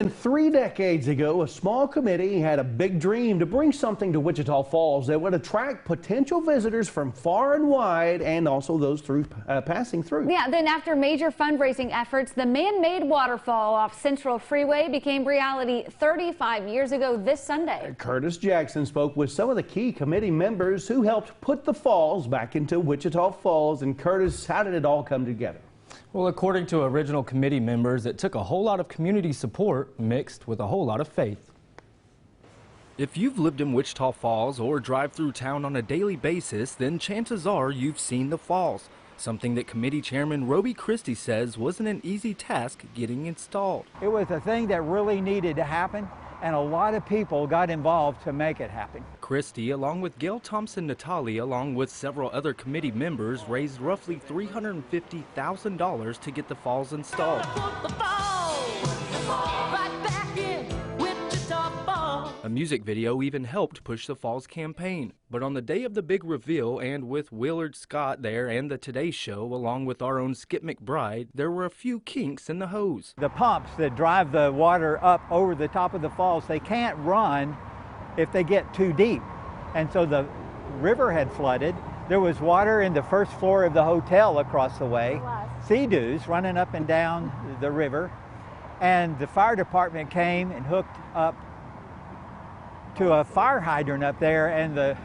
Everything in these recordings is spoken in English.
And 3 decades ago, a small committee had a big dream to bring something to Wichita Falls that would attract potential visitors from far and wide, and also those passing through. Yeah, then after major fundraising efforts, the man-made waterfall off Central Freeway became reality 35 years ago this Sunday. Curtis Jackson spoke with some of the key committee members who helped put the falls back into Wichita Falls. And Curtis, how did it all come together? Well, according to original committee members, it took a whole lot of community support mixed with a whole lot of faith. If you've lived in Wichita Falls or drive through town on a daily basis, then chances are you've seen the falls, something that committee chairman Roby Christie says wasn't an easy task getting installed. It was a thing that really needed to happen, and a lot of people got involved to make it happen. Christie, along with Gail Thompson-Natali, along with several other committee members, raised roughly $350,000 to get the falls installed. A music video even helped push the falls campaign. But on the day of the big reveal, and with Willard Scott there and the Today Show, along with our own Skip McBride, there were a few kinks in the hose. The pumps that drive the water up over the top of the falls, they can't run if they get too deep. And so the river had flooded. There was water in the first floor of the hotel across the way, sea-doos running up and down the river. And the fire department came and hooked up to a fire hydrant up there, and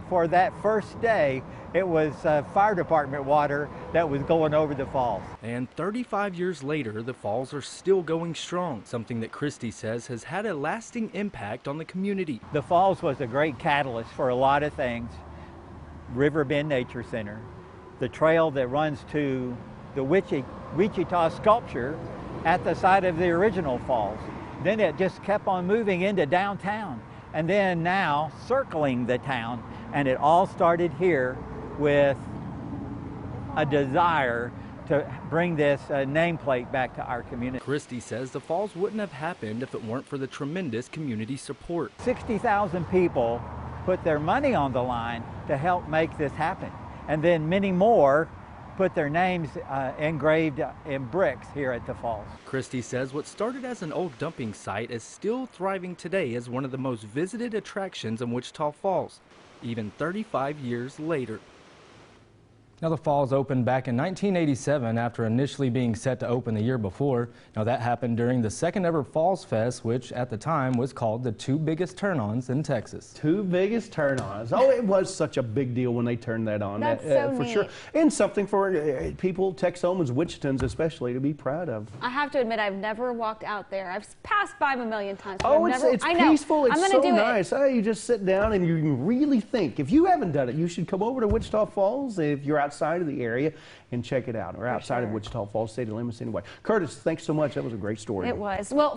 for that first day, it was fire department water that was going over the falls. And 35 years later, the falls are still going strong, something that Christie says has had a lasting impact on the community. The falls was a great catalyst for a lot of things. Riverbend Nature Center, the trail that runs to the Wichita sculpture at the site of the original falls. Then it just kept on moving into downtown, and then now circling the town. And it all started here with a desire to bring this nameplate back to our community. Christie says the falls wouldn't have happened if it weren't for the tremendous community support. 60,000 people put their money on the line to help make this happen. And then many more put their names engraved in bricks here at the falls. Christie says what started as an old dumping site is still thriving today as one of the most visited attractions in Wichita Falls, even 35 years later. Now, the falls opened back in 1987 after initially being set to open the year before. Now, that happened during the second ever Falls Fest, which at the time was called the 2 biggest turn-ons in Texas. 2 biggest turn-ons. Oh, it was such a big deal when they turned that on. That's so for neat. Sure. And something for people, Texomans, Wichitans especially, to be proud of. I have to admit, I've never walked out there. I've passed by 1,000,000 times. Oh, it's peaceful. It's so nice. You just sit down and you really think. If you haven't done it, you should come over to Wichita Falls if you're outside of the area and check it out, or outside of Wichita Falls city limits anyway. Curtis, thanks so much. That was a great story. It was. Well,